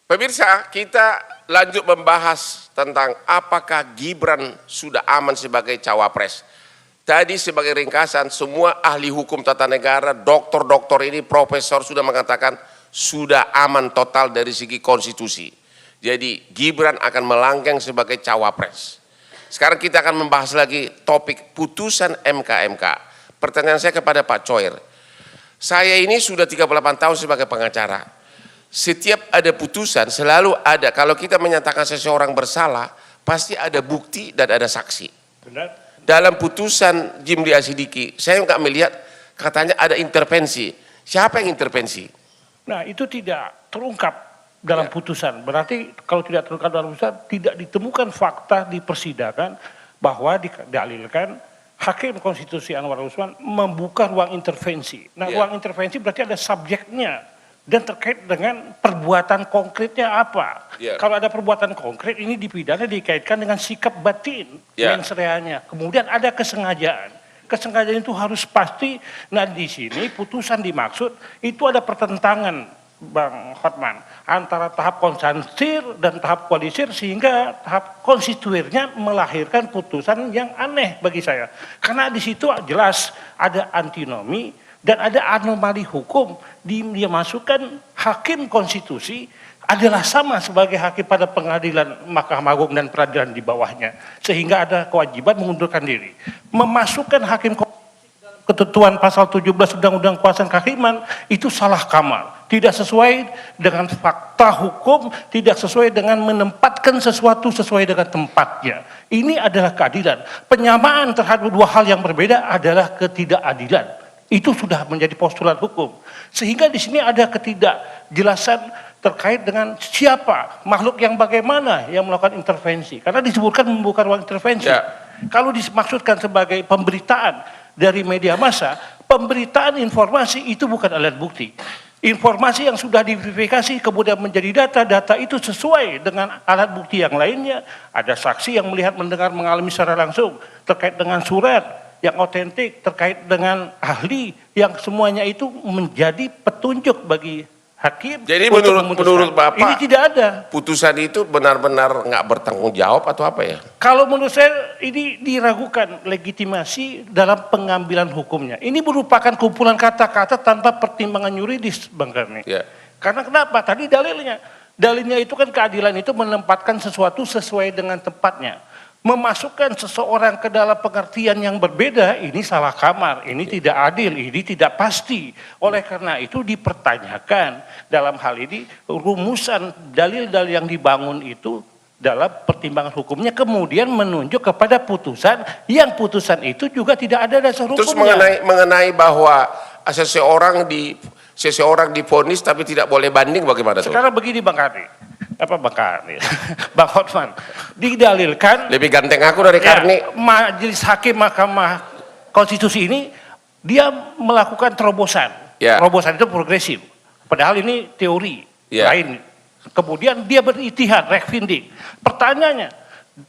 Pemirsa, kita lanjut membahas tentang apakah Gibran sudah aman sebagai cawapres. Tadi sebagai ringkasan, semua ahli hukum tata negara, doktor-doktor ini, profesor sudah mengatakan sudah aman total dari segi konstitusi. Jadi Gibran akan melanggang sebagai cawapres. Sekarang kita akan membahas lagi topik putusan MK. Pertanyaan saya kepada Pak Coir. Saya ini sudah 38 tahun sebagai pengacara. Setiap ada putusan selalu ada, kalau kita menyatakan seseorang bersalah, pasti ada bukti dan ada saksi. Benar. Dalam putusan Jimli Asidiki, saya nggak melihat katanya ada intervensi. Siapa yang intervensi? Nah, itu tidak terungkap dalam putusan. Berarti kalau tidak terungkap dalam putusan, tidak ditemukan fakta di persidangan bahwa didalilkan Hakim Konstitusi Anwar Usman membuka ruang intervensi. Nah, ruang intervensi berarti ada subjeknya. Dan terkait dengan perbuatan konkretnya apa. Kalau ada perbuatan konkret ini dipidana dikaitkan dengan sikap batin mens reanya. Kemudian ada kesengajaan. Kesengajaan itu harus pasti. Nah di sini putusan dimaksud itu ada pertentangan Bang Hotman antara tahap konstansir dan tahap kualisir sehingga tahap konstituirnya melahirkan putusan yang aneh bagi saya. Karena di situ jelas ada antinomi dan ada anomali hukum. Dia masukkan hakim konstitusi adalah sama sebagai hakim pada pengadilan Mahkamah Agung dan peradilan di bawahnya. Sehingga ada kewajiban mengundurkan diri. Memasukkan hakim konstitusi dalam ketentuan pasal 17 Undang-Undang Kekuasaan Kehakiman itu salah kamar. Tidak sesuai dengan fakta hukum, tidak sesuai dengan menempatkan sesuatu sesuai dengan tempatnya. Ini adalah keadilan. Penyamaan terhadap dua hal yang berbeda adalah ketidakadilan. Itu sudah menjadi postulat hukum. Sehingga di sini ada ketidakjelasan terkait dengan siapa, makhluk yang bagaimana yang melakukan intervensi. Karena disebutkan membuka ruang intervensi. Kalau dimaksudkan sebagai pemberitaan dari media massa, pemberitaan informasi itu bukan alat bukti. Informasi yang sudah diverifikasi kemudian menjadi data itu sesuai dengan alat bukti yang lainnya. Ada saksi yang melihat, mendengar, mengalami secara langsung terkait dengan surat yang otentik, terkait dengan ahli yang semuanya itu menjadi petunjuk bagi hakim. Jadi menurut Bapak ini tidak ada. Putusan itu benar-benar nggak bertanggung jawab atau apa ya? Kalau menurut saya ini diragukan legitimasi dalam pengambilan hukumnya. Ini merupakan kumpulan kata-kata tanpa pertimbangan yuridis, Bang Karni. Karena kenapa? Tadi dalilnya itu kan keadilan itu menempatkan sesuatu sesuai dengan tempatnya. Memasukkan seseorang ke dalam pengertian yang berbeda, ini salah kamar, ini tidak adil, ini tidak pasti. Oleh karena itu dipertanyakan dalam hal ini rumusan dalil-dalil yang dibangun itu dalam pertimbangan hukumnya kemudian menunjuk kepada putusan yang putusan itu juga tidak ada dasar hukumnya. Terus mengenai bahwa seseorang divonis tapi tidak boleh banding bagaimana? Sekarang begini Bang Karni. Bang Hotman didalilkan lebih ganteng aku dari Karni. Majelis Hakim Mahkamah Konstitusi ini dia melakukan terobosan. Terobosan itu progresif. Padahal ini teori lain. Kemudian dia berijtihad, rechtvindig. Pertanyaannya,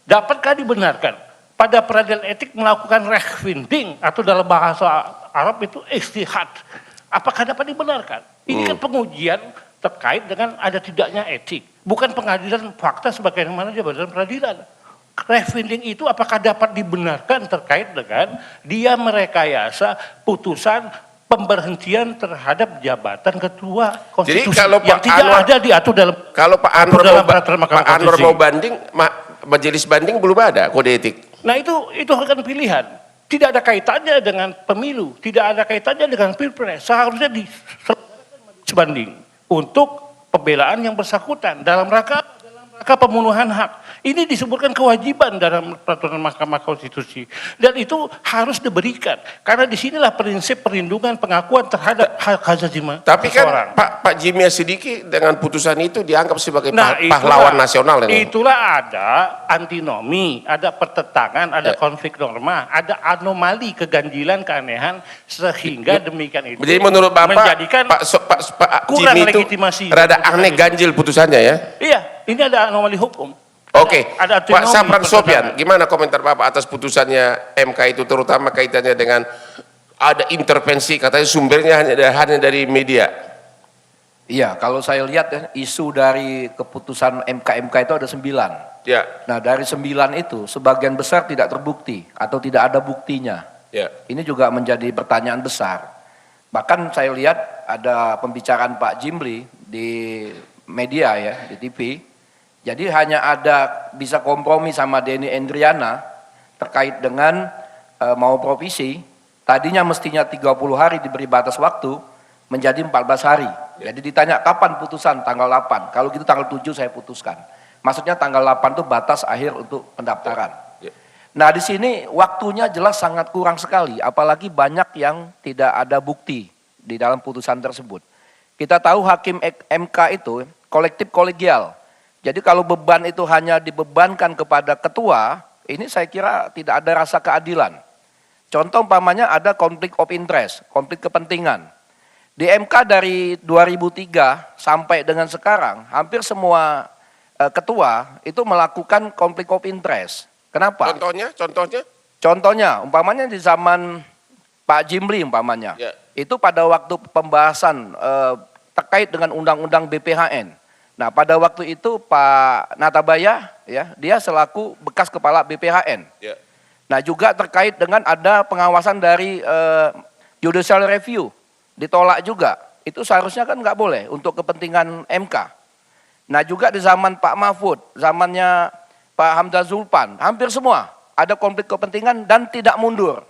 dapatkah dibenarkan pada peradilan etik melakukan rechtvindig atau dalam bahasa Arab itu ijtihad? Apakah dapat dibenarkan? Ini kan pengujian terkait dengan ada tidaknya etik. Bukan pengadilan fakta sebagaimana jabatan peradilan. Rechtvindig itu apakah dapat dibenarkan terkait dengan dia merekayasa putusan pemberhentian terhadap jabatan ketua konstitusi. Jadi kalau yang tidak ada diatur dalam Pak Anwar mau banding, majelis banding belum ada kode etik. Nah itu kan pilihan. Tidak ada kaitannya dengan pemilu, tidak ada kaitannya dengan pilpres. Seharusnya diselenggarakan majelis banding untuk pembelaan yang bersangkutan dalam rangka pembunuhan hak. Ini disebutkan kewajiban dalam peraturan Mahkamah Konstitusi dan itu harus diberikan karena disinilah prinsip perlindungan pengakuan terhadap hak asasi manusia. Tapi kan Pak Jimli Asidiki dengan putusan itu dianggap sebagai pahlawan nasional ini. Itulah ada antinomi, ada pertentangan, ada konflik norma, ada anomali, keganjilan, keanehan sehingga demikian itu. Jadi menurut Bapak menjadikan Pak kurang Jimli itu legitimasi. rada aneh ganjil putusannya ya? Iya, ini ada anomali hukum. Oke, Pak Sapran Sopyan, gimana komentar Bapak atas putusannya MK itu terutama kaitannya dengan ada intervensi katanya sumbernya hanya dari media? Iya, kalau saya lihat ya, isu dari keputusan MK itu ada 9. Ya, Nah dari 9 itu sebagian besar tidak terbukti atau tidak ada buktinya. ya. Ini juga menjadi pertanyaan besar. Bahkan saya lihat ada pembicaraan Pak Jimli di media ya, di TV. Jadi hanya ada bisa kompromi sama Denny Endriana terkait dengan mau provisi. Tadinya mestinya 30 hari diberi batas waktu menjadi 14 hari. Jadi ditanya kapan putusan, tanggal 8. Kalau gitu tanggal 7 saya putuskan. Maksudnya tanggal 8 itu batas akhir untuk pendaftaran. Ya. Nah di sini waktunya jelas sangat kurang sekali, apalagi banyak yang tidak ada bukti di dalam putusan tersebut. Kita tahu hakim MK itu kolektif kolegial. Jadi kalau beban itu hanya dibebankan kepada ketua, ini saya kira tidak ada rasa keadilan. Contoh umpamanya ada konflik of interest, konflik kepentingan. Di MK dari 2003 sampai dengan sekarang, hampir semua ketua itu melakukan konflik of interest. Kenapa? Contohnya? Contohnya, umpamanya di zaman Pak Jimli umpamanya, Ya. itu pada waktu pembahasan terkait dengan undang-undang BPHN. Nah pada waktu itu Pak Natabaya, ya, dia selaku bekas kepala BPHN. Ya. Nah juga terkait dengan ada pengawasan dari judicial review, ditolak juga. Itu seharusnya kan nggak boleh untuk kepentingan MK. Nah juga di zaman Pak Mahfud, zamannya Pak Hamzah Zulpan, hampir semua ada konflik kepentingan dan tidak mundur.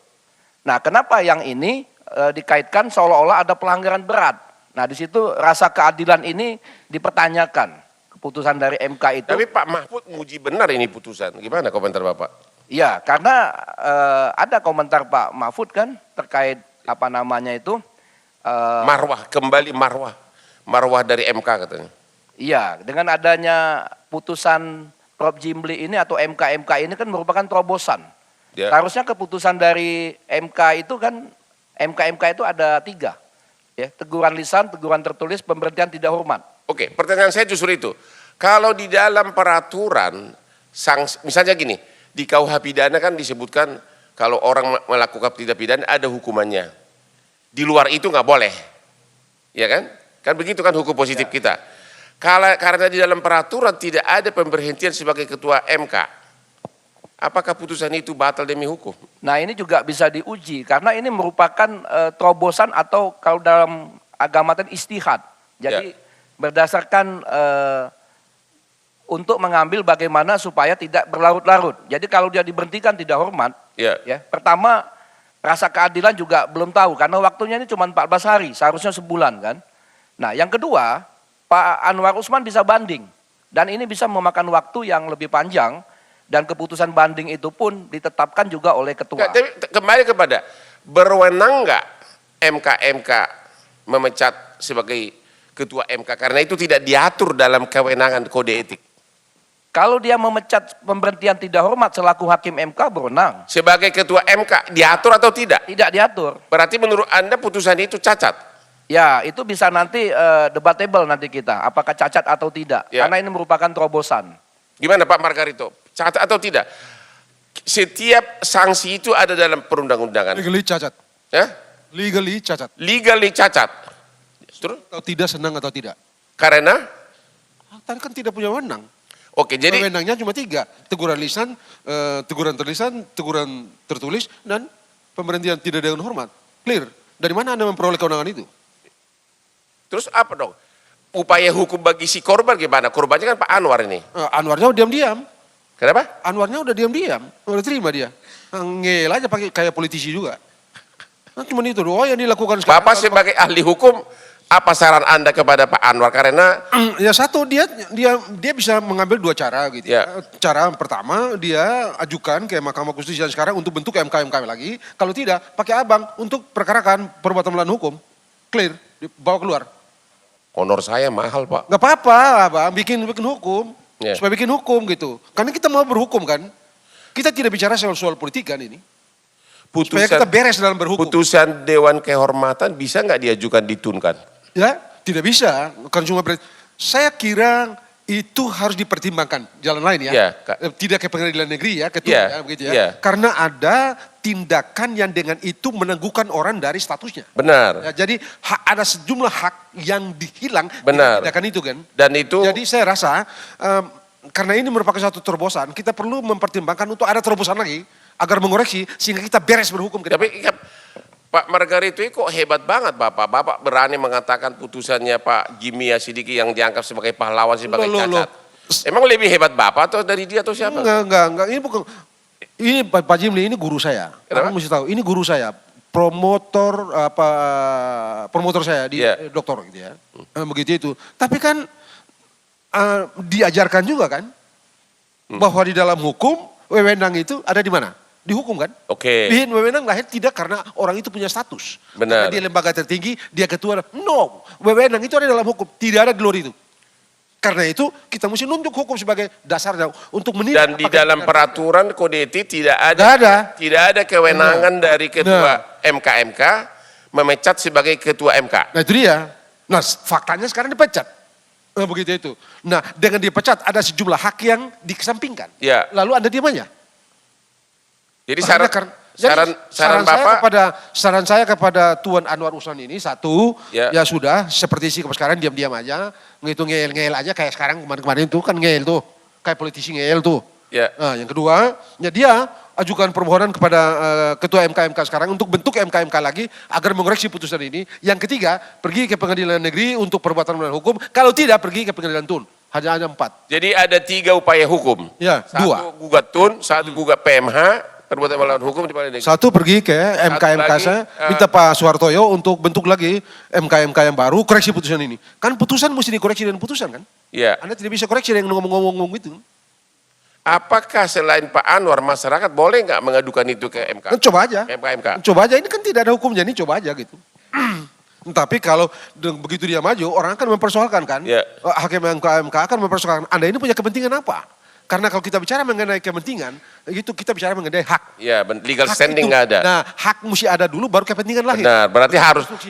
Nah kenapa yang ini dikaitkan seolah-olah ada pelanggaran berat. Nah di situ rasa keadilan ini dipertanyakan, keputusan dari MK itu. Tapi Pak Mahfud muji benar ini putusan. Gimana komentar Bapak? Iya, karena ada komentar Pak Mahfud kan terkait apa namanya itu. Marwah, kembali marwah. Marwah dari MK katanya. Iya, dengan adanya putusan Prof. Jimli ini atau MK ini kan merupakan terobosan. Ya. Harusnya keputusan dari MK itu kan, MK itu ada 3. Ya, teguran lisan, teguran tertulis, pemberhentian tidak hormat. Oke, pertanyaan saya justru itu. Kalau di dalam peraturan, misalnya gini, di KUH pidana kan disebutkan kalau orang melakukan tindak pidana ada hukumannya. Di luar itu nggak boleh. Ya kan? Kan begitu kan hukum positif kita. Karena di dalam peraturan tidak ada pemberhentian sebagai ketua MK. Apakah putusan itu batal demi hukum? Nah ini juga bisa diuji karena ini merupakan terobosan atau kalau dalam agama itu istihad. Jadi berdasarkan untuk mengambil bagaimana supaya tidak berlarut-larut. Jadi kalau dia diberhentikan tidak hormat, Ya. ya pertama rasa keadilan juga belum tahu karena waktunya ini cuma 14 hari, seharusnya sebulan kan. Nah yang kedua, Pak Anwar Usman bisa banding dan ini bisa memakan waktu yang lebih panjang dan keputusan banding itu pun ditetapkan juga oleh ketua. Nggak, tapi kembali kepada berwenang nggak MK memecat sebagai ketua MK karena itu tidak diatur dalam kewenangan kode etik. Kalau dia memecat pemberhentian tidak hormat selaku hakim MK berwenang. Sebagai ketua MK diatur atau tidak? Tidak diatur. Berarti menurut Anda putusan itu cacat? Ya itu bisa nanti debatable nanti kita. Apakah cacat atau tidak. Ya. Karena ini merupakan terobosan. Gimana Pak Margarito? Cacat atau tidak? Setiap sanksi itu ada dalam perundang-undangan. Legally cacat. Ya? Legally cacat. Legally cacat. Terus? Atau tidak, senang atau tidak. Karena? Tadi kan tidak punya wewenang. Oke, jadi Wewenangnya cuma 3. Teguran lisan, teguran terlisan, teguran tertulis, dan pemberhentian tidak dengan hormat. Clear. Dari mana Anda memperoleh kewenangan itu? terus apa dong? Upaya hukum bagi si korban gimana? Korbannya kan Pak Anwar ini. Anwarnya diam-diam. Kenapa? Anwarnya udah diam-diam. Udah terima dia. Ngel aja pakai kayak politisi juga. Nah, cuma itu doang yang dilakukan sekarang. Bapak sebagai ahli hukum, apa saran Anda kepada Pak Anwar? Karena Ya satu, dia bisa mengambil 2 cara gitu. Ya. Cara pertama dia ajukan ke Mahkamah Konstitusi yang sekarang untuk bentuk MK lagi. Kalau tidak, pakai abang untuk perkarakan perbuatan melawan hukum. Clear, dibawa keluar. honor saya mahal Pak. Gak apa-apa abang, bikin hukum. Ya. Supaya bikin hukum gitu. Karena kita mau berhukum kan. Kita tidak bicara soal politik kan ini. Supaya kita beres dalam berhukum. Putusan Dewan Kehormatan bisa nggak diajukan ditunkan? Ya, tidak bisa. Bukan cuma saya kira itu harus dipertimbangkan jalan lain ya. Ya, Tidak ke pengadilan negeri ya, Ya, begitu ya. ya. Karena ada tindakan yang dengan itu menangguhkan orang dari statusnya. Benar. Ya, jadi ada sejumlah hak yang dihilang Benar. dengan tindakan itu kan. Dan itu Jadi saya rasa karena ini merupakan satu terobosan, kita perlu mempertimbangkan untuk ada terobosan lagi agar mengoreksi sehingga kita beres berhukum ke depan. tapi Pak Margarito kok hebat banget Bapak. Bapak berani mengatakan putusannya Pak Jimmy Asidiki yang dianggap sebagai pahlawan sebagai Loh. cacat. Emang lebih hebat Bapak atau dari dia atau siapa? Enggak. Ini bukan. Ini Pak Jimli ini guru saya. Kenapa? Kamu mesti tahu. Ini guru saya. Promotor saya di Iya. doktor gitu ya. Begitu itu. Tapi kan diajarkan juga kan bahwa di dalam hukum wewenang itu ada di mana? Di hukum kan? Oke. Wewenang lahir tidak karena orang itu punya status. Benar. Karena dia lembaga tertinggi, dia ketua. No, wewenang itu ada dalam hukum. Tidak ada di luar itu. Karena itu kita mesti nunjuk hukum sebagai dasarnya untuk menilai. Dan di apakah dalam benar. peraturan kode etik tidak Nggak ada. tidak ada kewenangan dari ketua MK memecat sebagai ketua MK. Nah itu dia. Nah faktanya sekarang dipecat. Begitu itu. Nah dengan dipecat ada sejumlah hak yang dikesampingkan. Ya. Lalu Anda diam aja. Jadi Makanya saran Bapak saran saya kepada Tuan Anwar Usman ini satu, Ya. ya sudah seperti sikap sekarang diam-diam aja, ngitung ngeyel aja kayak sekarang kemarin-kemarin itu kan ngeyel tuh, kayak politisi ngeyel tuh. ya Nah, yang kedua, ya dia ajukan permohonan kepada ketua MK sekarang untuk bentuk MK lagi agar mengoreksi putusan ini. Yang ketiga, pergi ke pengadilan negeri untuk perbuatan melawan hukum. Kalau tidak, pergi ke pengadilan tun. Hanya 4. Jadi ada 3 upaya hukum. Ya, Satu 2. gugat TUN, satu gugat PMH, perbuatan melawan hukum di pengadilan negeri. Satu pergi ke MK lagi, saya, minta Pak Soehartoyo untuk bentuk lagi MK yang baru, koreksi putusan ini. Kan putusan mesti dikoreksi dengan putusan kan? Ya. Anda tidak bisa koreksi dengan ngomong-ngomong itu. Apakah selain Pak Anwar masyarakat boleh nggak mengadukan itu ke MK? Kan coba aja. MK. Coba aja, ini kan tidak ada hukumnya, ini coba aja gitu. Tapi kalau begitu dia maju, orang akan mempersoalkan kan. Ya. Hakim MK akan mempersoalkan, Anda ini punya kepentingan apa? Karena kalau kita bicara mengenai kepentingan, itu kita bicara mengenai hak. Ya, legal Hak standing itu- nggak ada. Nah, hak mesti ada dulu baru kepentingan lahir. Benar, berarti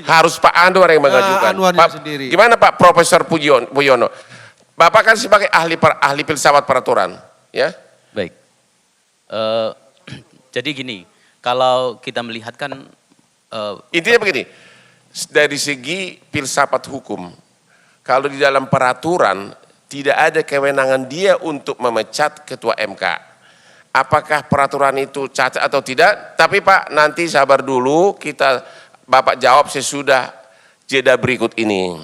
harus Pak Anwar yang mengajukan. Anwarnya Pak, sendiri. Gimana Pak Profesor Puyono? Bapak kan sebagai ahli filsafat peraturan, ya? Baik. Jadi gini, kalau kita melihat kan Intinya begini, dari segi filsafat hukum, kalau di dalam peraturan tidak ada kewenangan dia untuk memecat ketua MK. Apakah peraturan itu cacat atau tidak? Tapi Pak, nanti sabar dulu, Bapak jawab sesudah jeda berikut ini.